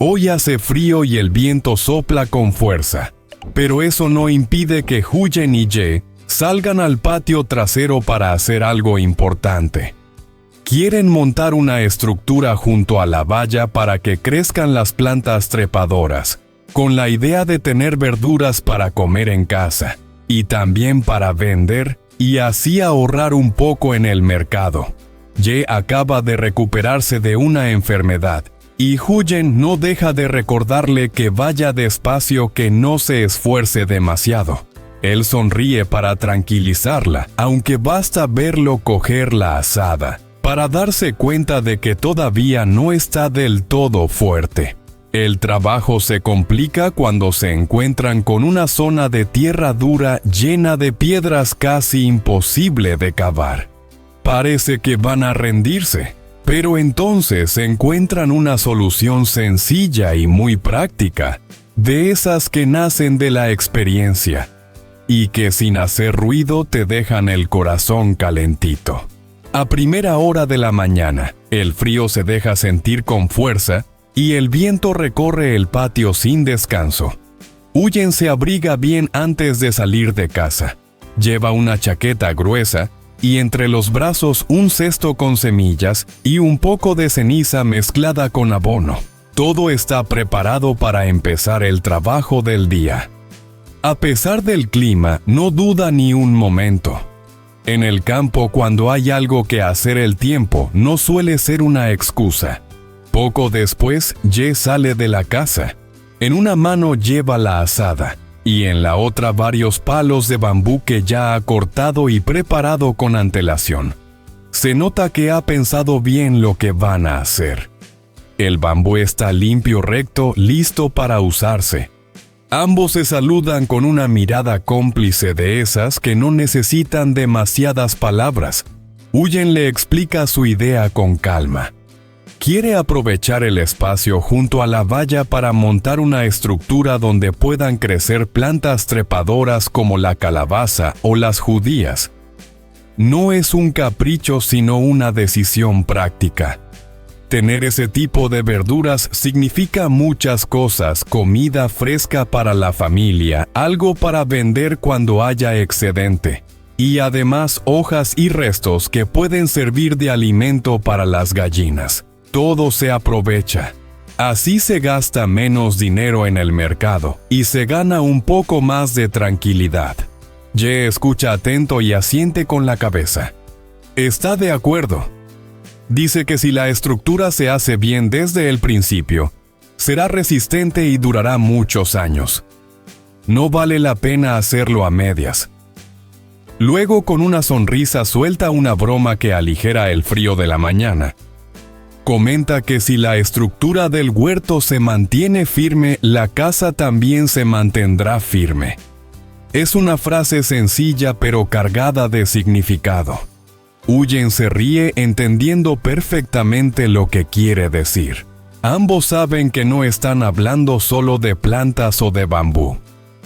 Hoy hace frío y el viento sopla con fuerza, pero eso no impide que Huyen y Ye salgan al patio trasero para hacer algo importante. Quieren montar una estructura junto a la valla para que crezcan las plantas trepadoras, con la idea de tener verduras para comer en casa, y también para vender, y así ahorrar un poco en el mercado. Ye acaba de recuperarse de una enfermedad, y Huyen no deja de recordarle que vaya despacio, que no se esfuerce demasiado. Él sonríe para tranquilizarla, aunque basta verlo coger la azada, para darse cuenta de que todavía no está del todo fuerte. El trabajo se complica cuando se encuentran con una zona de tierra dura llena de piedras casi imposible de cavar. Parece que van a rendirse. Pero entonces encuentran una solución sencilla y muy práctica, de esas que nacen de la experiencia, y que sin hacer ruido te dejan el corazón calentito. A primera hora de la mañana, el frío se deja sentir con fuerza, y el viento recorre el patio sin descanso. Huyen se abriga bien antes de salir de casa. Lleva una chaqueta gruesa, y entre los brazos un cesto con semillas y un poco de ceniza mezclada con abono. Todo está preparado para empezar el trabajo del día. A pesar del clima, no duda ni un momento. En el campo, cuando hay algo que hacer, el tiempo no suele ser una excusa. Poco después, Ye sale de la casa. En una mano lleva la azada, y en la otra varios palos de bambú que ya ha cortado y preparado con antelación. Se nota que ha pensado bien lo que van a hacer. El bambú está limpio, recto, listo para usarse. Ambos se saludan con una mirada cómplice, de esas que no necesitan demasiadas palabras. Huyen le explica su idea con calma. Quiere aprovechar el espacio junto a la valla para montar una estructura donde puedan crecer plantas trepadoras como la calabaza o las judías. No es un capricho, sino una decisión práctica. Tener ese tipo de verduras significa muchas cosas: comida fresca para la familia, algo para vender cuando haya excedente, y además hojas y restos que pueden servir de alimento para las gallinas. Todo se aprovecha. Así se gasta menos dinero en el mercado y se gana un poco más de tranquilidad. Ye escucha atento y asiente con la cabeza. Está de acuerdo. Dice que si la estructura se hace bien desde el principio, será resistente y durará muchos años. No vale la pena hacerlo a medias. Luego, con una sonrisa, suelta una broma que aligera el frío de la mañana. Comenta que si la estructura del huerto se mantiene firme, la casa también se mantendrá firme. Es una frase sencilla pero cargada de significado. Huyen se ríe, entendiendo perfectamente lo que quiere decir. Ambos saben que no están hablando solo de plantas o de bambú.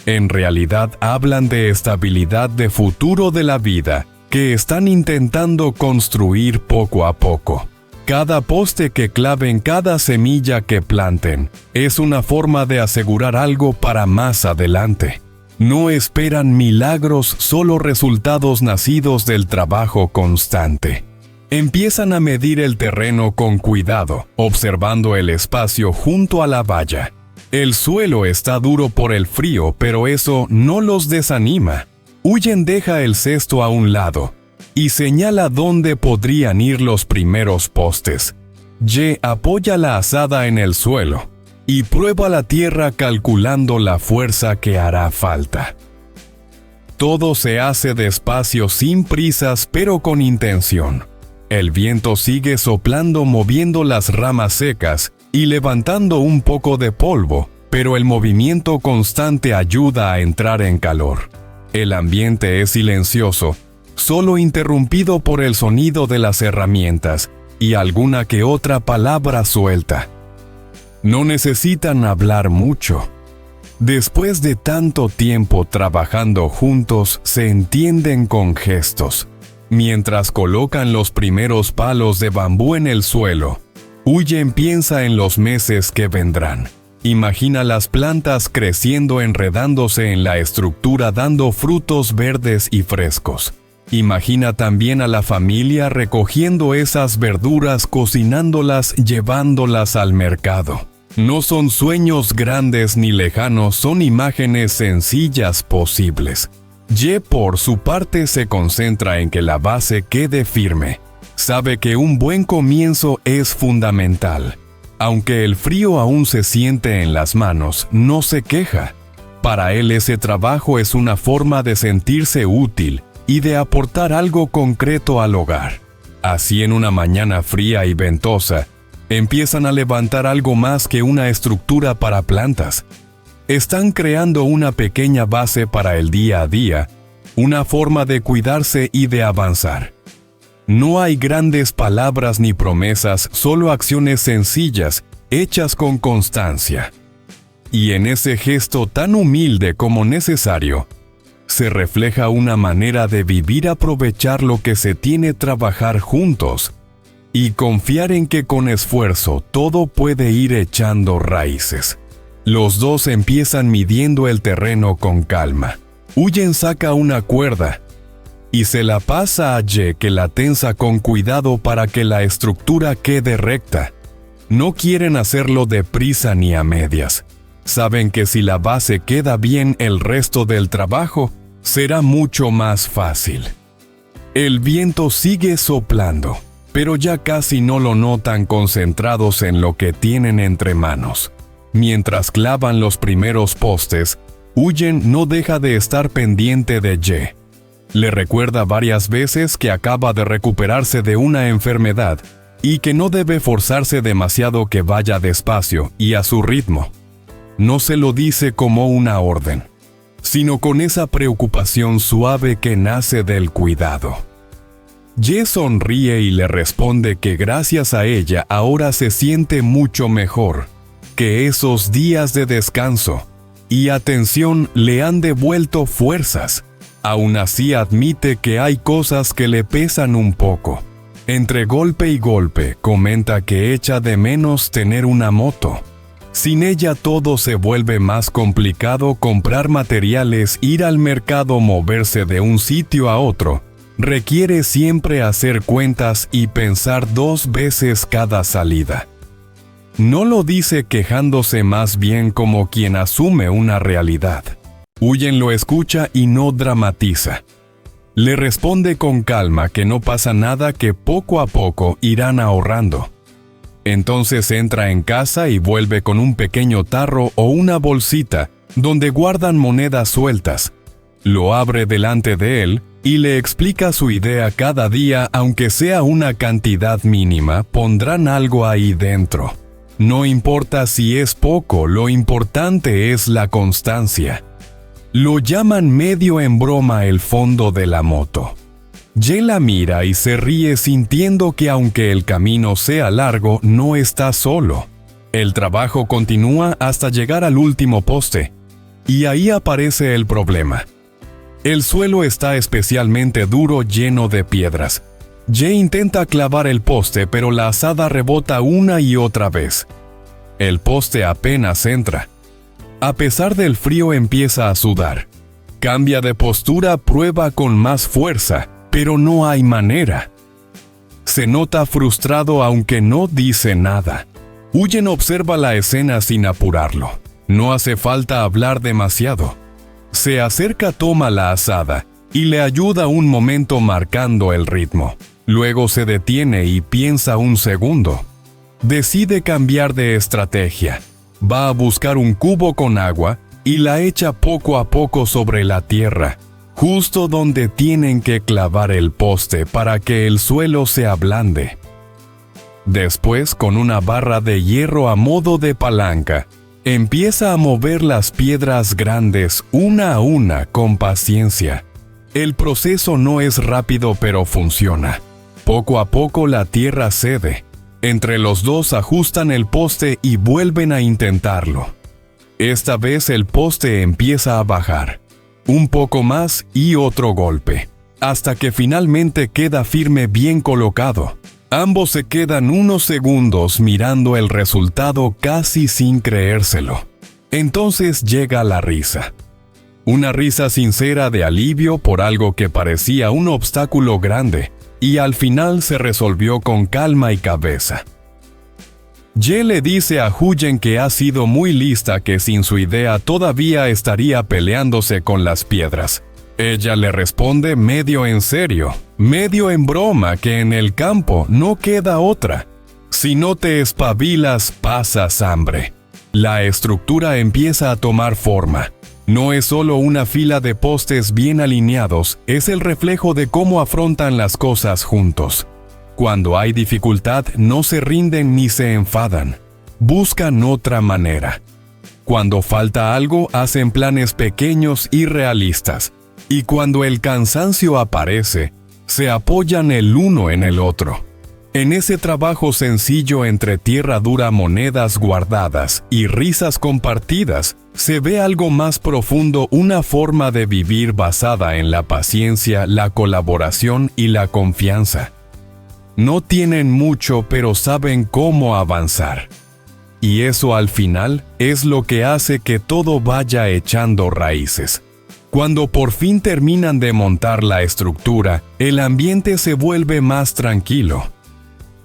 En realidad hablan de estabilidad, de futuro de la vida, que están intentando construir poco a poco. Cada poste que claven, cada semilla que planten, es una forma de asegurar algo para más adelante. No esperan milagros, solo resultados nacidos del trabajo constante. Empiezan a medir el terreno con cuidado, observando el espacio junto a la valla. El suelo está duro por el frío, pero eso no los desanima. Huyen deja el cesto a un lado y señala dónde podrían ir los primeros postes. Ye apoya la azada en el suelo y prueba la tierra, calculando la fuerza que hará falta. Todo se hace despacio, sin prisas, pero con intención. El viento sigue soplando, moviendo las ramas secas y levantando un poco de polvo, pero el movimiento constante ayuda a entrar en calor. El ambiente es silencioso, solo interrumpido por el sonido de las herramientas y alguna que otra palabra suelta. No necesitan hablar mucho. Después de tanto tiempo trabajando juntos, se entienden con gestos. Mientras colocan los primeros palos de bambú en el suelo, Huyen piensa en los meses que vendrán. Imagina las plantas creciendo, enredándose en la estructura, dando frutos verdes y frescos. Imagina también a la familia recogiendo esas verduras, cocinándolas, llevándolas al mercado. No son sueños grandes ni lejanos, son imágenes sencillas posibles. Ye, por su parte, se concentra en que la base quede firme. Sabe que un buen comienzo es fundamental. Aunque el frío aún se siente en las manos, no se queja. Para él ese trabajo es una forma de sentirse útil y de aportar algo concreto al hogar. Así, en una mañana fría y ventosa, empiezan a levantar algo más que una estructura para plantas. Están creando una pequeña base para el día a día, una forma de cuidarse y de avanzar. No hay grandes palabras ni promesas, solo acciones sencillas, hechas con constancia. Y en ese gesto tan humilde como necesario, se refleja una manera de vivir, aprovechar lo que se tiene, trabajar juntos y confiar en que con esfuerzo todo puede ir echando raíces. Los dos empiezan midiendo el terreno con calma. Huyen saca una cuerda y se la pasa a Ye, que la tensa con cuidado para que la estructura quede recta. No quieren hacerlo deprisa ni a medias. Saben que si la base queda bien, el resto del trabajo será mucho más fácil. El viento sigue soplando, pero ya casi no lo notan, concentrados en lo que tienen entre manos. Mientras clavan los primeros postes, Huyen no deja de estar pendiente de Ye. Le recuerda varias veces que acaba de recuperarse de una enfermedad y que no debe forzarse demasiado, que vaya despacio y a su ritmo. No se lo dice como una orden, sino con esa preocupación suave que nace del cuidado. Ye sonríe y le responde que gracias a ella ahora se siente mucho mejor, que esos días de descanso y atención le han devuelto fuerzas. Aún así admite que hay cosas que le pesan un poco. Entre golpe y golpe comenta que echa de menos tener una moto. Sin ella todo se vuelve más complicado: comprar materiales, ir al mercado, moverse de un sitio a otro. Requiere siempre hacer cuentas y pensar 2 veces cada salida. No lo dice quejándose, más bien como quien asume una realidad. Huyen lo escucha y no dramatiza. Le responde con calma que no pasa nada, que poco a poco irán ahorrando. Entonces entra en casa y vuelve con un pequeño tarro o una bolsita donde guardan monedas sueltas. Lo abre delante de él y le explica su idea: cada día, aunque sea una cantidad mínima, pondrán algo ahí dentro. No importa si es poco, lo importante es la constancia. Lo llaman medio en broma el fondo de la moto. Ye la mira y se ríe, sintiendo que aunque el camino sea largo, no está solo. El trabajo continúa hasta llegar al último poste. Y ahí aparece el problema. El suelo está especialmente duro, lleno de piedras. Ye intenta clavar el poste, pero la azada rebota una y otra vez. El poste apenas entra. A pesar del frío, empieza a sudar. Cambia de postura, prueba con más fuerza, pero no hay manera. Se nota frustrado, aunque no dice nada. Huyen observa la escena sin apurarlo. No hace falta hablar demasiado. Se acerca, toma la azada y le ayuda un momento, marcando el ritmo. Luego se detiene y piensa un segundo. Decide cambiar de estrategia. Va a buscar un cubo con agua y la echa poco a poco sobre la tierra, justo donde tienen que clavar el poste para que el suelo se ablande. Después, con una barra de hierro a modo de palanca, empieza a mover las piedras grandes una a una con paciencia. El proceso no es rápido, pero funciona. Poco a poco la tierra cede. Entre los dos ajustan el poste y vuelven a intentarlo. Esta vez el poste empieza a bajar. Un poco más y otro golpe, hasta que finalmente queda firme, bien colocado. Ambos se quedan unos segundos mirando el resultado casi sin creérselo. Entonces llega la risa. Una risa sincera de alivio por algo que parecía un obstáculo grande, y al final se resolvió con calma y cabeza. Ye le dice a Huyen que ha sido muy lista, que sin su idea todavía estaría peleándose con las piedras. Ella le responde medio en serio, medio en broma, que en el campo no queda otra. Si no te espabilas, pasas hambre. La estructura empieza a tomar forma. No es solo una fila de postes bien alineados, es el reflejo de cómo afrontan las cosas juntos. Cuando hay dificultad, no se rinden ni se enfadan. Buscan otra manera. Cuando falta algo, hacen planes pequeños y realistas. Y cuando el cansancio aparece, se apoyan el uno en el otro. En ese trabajo sencillo entre tierra dura, monedas guardadas y risas compartidas, se ve algo más profundo, una forma de vivir basada en la paciencia, la colaboración y la confianza. No tienen mucho, pero saben cómo avanzar. Y eso al final es lo que hace que todo vaya echando raíces. Cuando por fin terminan de montar la estructura, el ambiente se vuelve más tranquilo.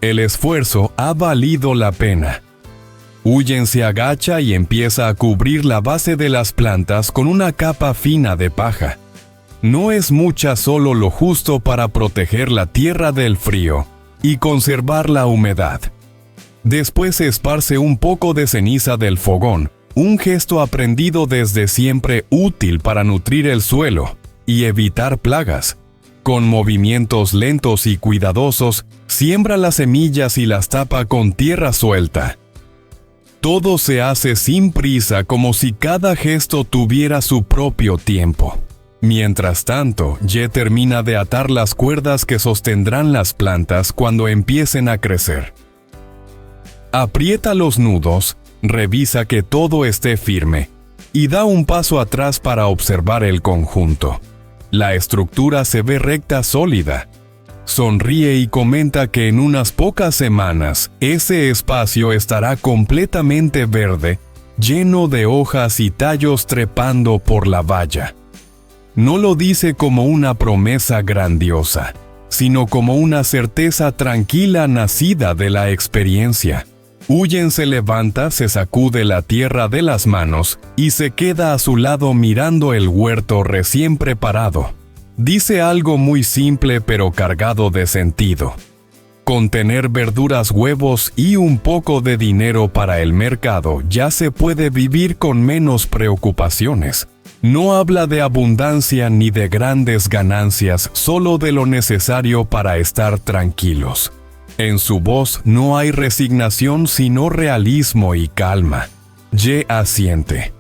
El esfuerzo ha valido la pena. Huyen se agacha y empieza a cubrir la base de las plantas con una capa fina de paja. No es mucha, solo lo justo para proteger la tierra del frío y conservar la humedad. Después se esparce un poco de ceniza del fogón, un gesto aprendido desde siempre, útil para nutrir el suelo y evitar plagas. Con movimientos lentos y cuidadosos, siembra las semillas y las tapa con tierra suelta. Todo se hace sin prisa, como si cada gesto tuviera su propio tiempo. Mientras tanto, Ye termina de atar las cuerdas que sostendrán las plantas cuando empiecen a crecer. Aprieta los nudos, revisa que todo esté firme, y da un paso atrás para observar el conjunto. La estructura se ve recta, sólida. Sonríe y comenta que en unas pocas semanas ese espacio estará completamente verde, lleno de hojas y tallos trepando por la valla. No lo dice como una promesa grandiosa, sino como una certeza tranquila nacida de la experiencia. Huyen se levanta, se sacude la tierra de las manos y se queda a su lado mirando el huerto recién preparado. Dice algo muy simple pero cargado de sentido. Con tener verduras, huevos y un poco de dinero para el mercado, ya se puede vivir con menos preocupaciones. No habla de abundancia ni de grandes ganancias, solo de lo necesario para estar tranquilos. En su voz no hay resignación, sino realismo y calma. Ye asiente.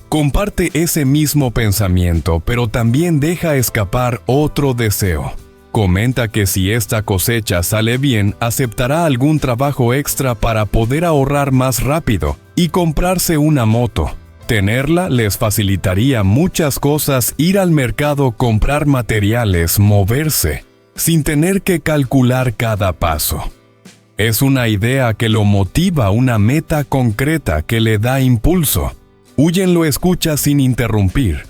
Comparte ese mismo pensamiento, pero también deja escapar otro deseo. Comenta que si esta cosecha sale bien, aceptará algún trabajo extra para poder ahorrar más rápido y comprarse una moto. Tenerla les facilitaría muchas cosas: ir al mercado, comprar materiales, moverse, sin tener que calcular cada paso. Es una idea que lo motiva, una meta concreta que le da impulso. Huyen lo escucha sin interrumpir.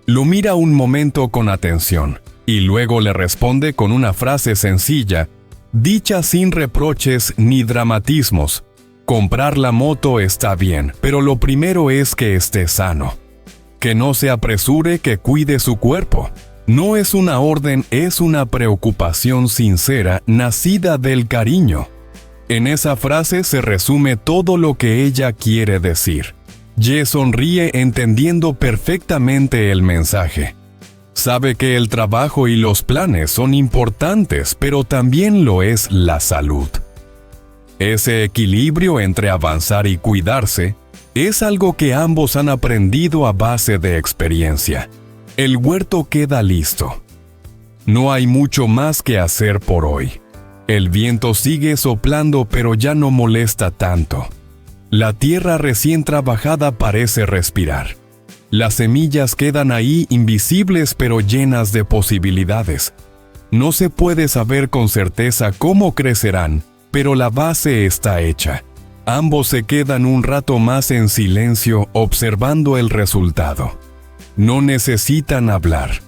Lo mira un momento con atención, y luego le responde con una frase sencilla, dicha sin reproches ni dramatismos. Comprar la moto está bien, pero lo primero es que esté sano. Que no se apresure, que cuide su cuerpo. No es una orden, es una preocupación sincera, nacida del cariño. En esa frase se resume todo lo que ella quiere decir. Ye sonríe, entendiendo perfectamente el mensaje. Sabe que el trabajo y los planes son importantes, pero también lo es la salud. Ese equilibrio entre avanzar y cuidarse es algo que ambos han aprendido a base de experiencia. El huerto queda listo. No hay mucho más que hacer por hoy. El viento sigue soplando, pero ya no molesta tanto. La tierra recién trabajada parece respirar. Las semillas quedan ahí, invisibles pero llenas de posibilidades. No se puede saber con certeza cómo crecerán, pero la base está hecha. Ambos se quedan un rato más en silencio observando el resultado. No necesitan hablar.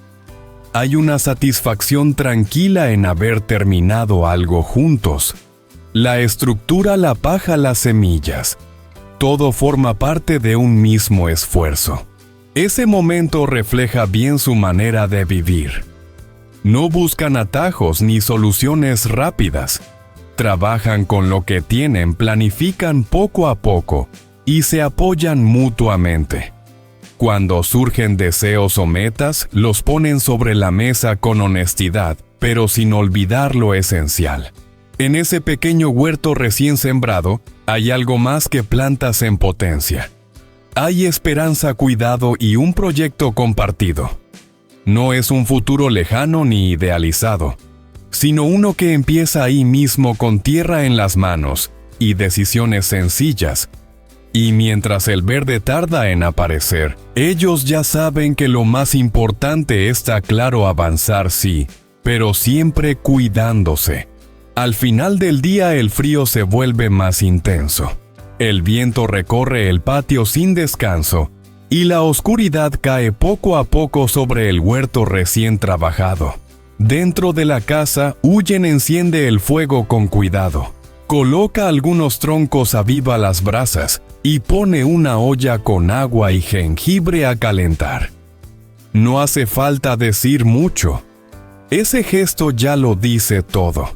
Hay una satisfacción tranquila en haber terminado algo juntos. La estructura, la paja, las semillas. Todo forma parte de un mismo esfuerzo. Ese momento refleja bien su manera de vivir. No buscan atajos ni soluciones rápidas. Trabajan con lo que tienen, planifican poco a poco y se apoyan mutuamente. Cuando surgen deseos o metas, los ponen sobre la mesa con honestidad, pero sin olvidar lo esencial. En ese pequeño huerto recién sembrado, hay algo más que plantas en potencia. Hay esperanza, cuidado y un proyecto compartido. No es un futuro lejano ni idealizado, sino uno que empieza ahí mismo con tierra en las manos y decisiones sencillas. Y mientras el verde tarda en aparecer, ellos ya saben que lo más importante está claro: avanzar sí, pero siempre cuidándose. Al final del día el frío se vuelve más intenso. El viento recorre el patio sin descanso y la oscuridad cae poco a poco sobre el huerto recién trabajado. Dentro de la casa, Huyen enciende el fuego con cuidado. Coloca algunos troncos, aviva las brasas y pone una olla con agua y jengibre a calentar. No hace falta decir mucho. Ese gesto ya lo dice todo.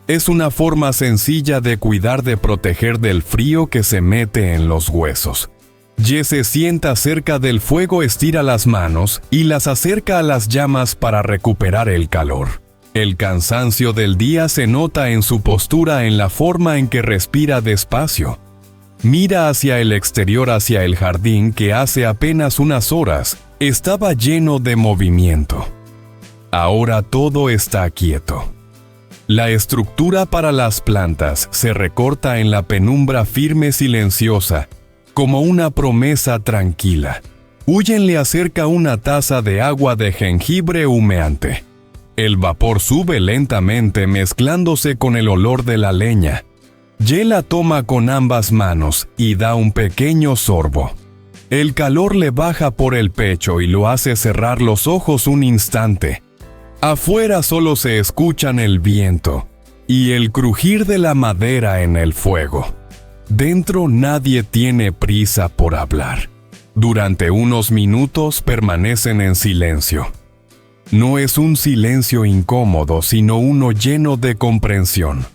Es una forma sencilla de cuidar, de proteger del frío que se mete en los huesos. Ye se sienta cerca del fuego, estira las manos y las acerca a las llamas para recuperar el calor. El cansancio del día se nota en su postura, en la forma en que respira despacio. Mira hacia el exterior, hacia el jardín que hace apenas unas horas estaba lleno de movimiento. Ahora todo está quieto. La estructura para las plantas se recorta en la penumbra firme, silenciosa, como una promesa tranquila. Huyen le acerca una taza de agua de jengibre humeante. El vapor sube lentamente mezclándose con el olor de la leña. Ye la toma con ambas manos y da un pequeño sorbo. El calor le baja por el pecho y lo hace cerrar los ojos un instante. Afuera solo se escuchan el viento y el crujir de la madera en el fuego. Dentro nadie tiene prisa por hablar. Durante unos minutos permanecen en silencio. No es un silencio incómodo, sino uno lleno de comprensión.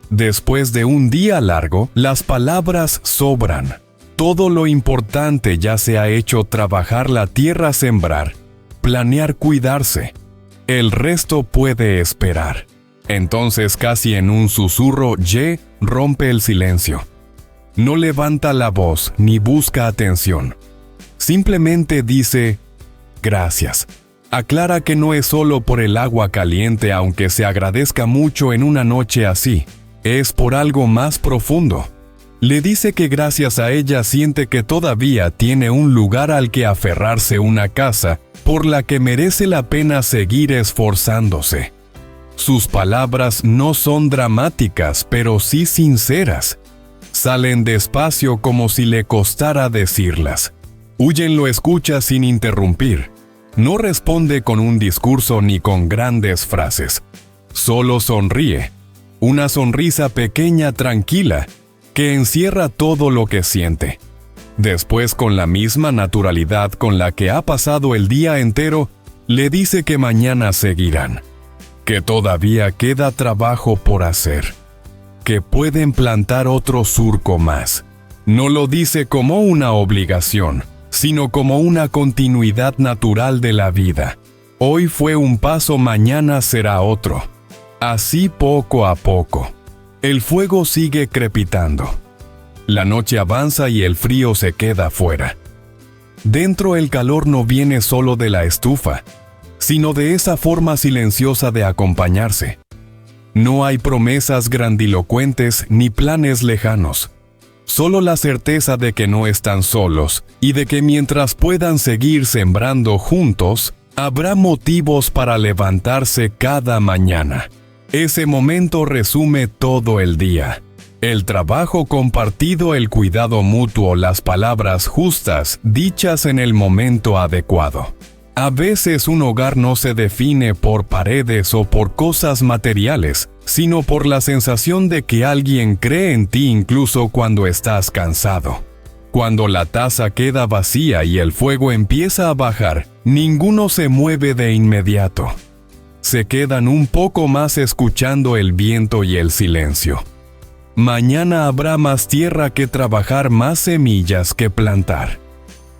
Después de un día largo, las palabras sobran. Todo lo importante ya se ha hecho: trabajar la tierra, sembrar, planear, cuidarse. El resto puede esperar. Entonces, casi en un susurro, Ye rompe el silencio. No levanta la voz ni busca atención. Simplemente dice: gracias. Aclara que no es solo por el agua caliente, aunque se agradezca mucho en una noche así. Es por algo más profundo. Le dice que gracias a ella siente que todavía tiene un lugar al que aferrarse, una casa por la que merece la pena seguir esforzándose. Sus palabras no son dramáticas, pero sí sinceras. Salen despacio, como si le costara decirlas. Huyen lo escucha sin interrumpir. No responde con un discurso ni con grandes frases. Solo sonríe. Una sonrisa pequeña, tranquila, que encierra todo lo que siente. Después, con la misma naturalidad con la que ha pasado el día entero, le dice que mañana seguirán, que todavía queda trabajo por hacer, que pueden plantar otro surco más. No lo dice como una obligación, sino como una continuidad natural de la vida. Hoy fue un paso, mañana será otro. Así poco a poco. El fuego sigue crepitando. La noche avanza y el frío se queda fuera. Dentro el calor no viene solo de la estufa, sino de esa forma silenciosa de acompañarse. No hay promesas grandilocuentes ni planes lejanos. Solo la certeza de que no están solos y de que mientras puedan seguir sembrando juntos, Habrá motivos para levantarse cada mañana. Ese momento resume todo el día. El trabajo compartido, el cuidado mutuo, las palabras justas, dichas en el momento adecuado. A veces un hogar no se define por paredes o por cosas materiales, sino por la sensación de que alguien cree en ti incluso cuando estás cansado. Cuando la taza queda vacía y el fuego empieza a bajar, ninguno se mueve de inmediato. Se quedan un poco más escuchando el viento y el silencio. Mañana habrá más tierra que trabajar, más semillas que plantar.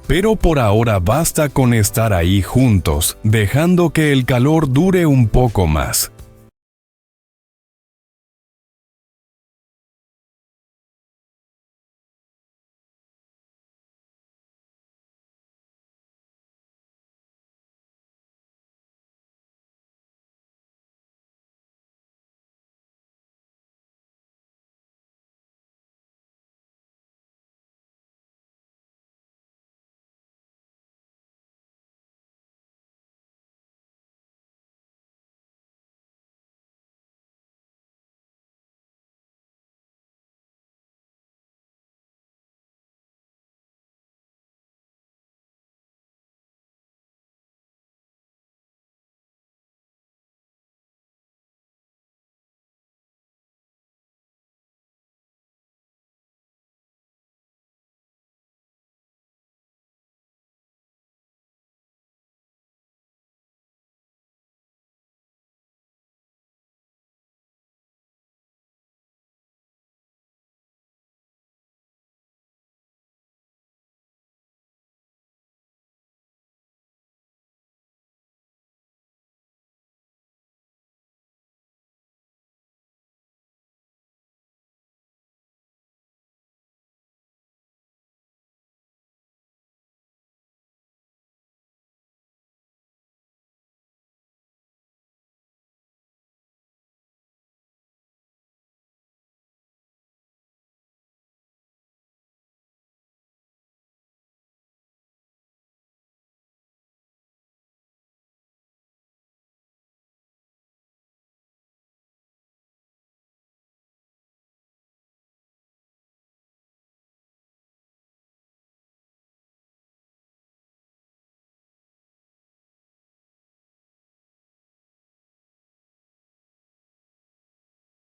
Pero por ahora basta con estar ahí juntos, dejando que el calor dure un poco más.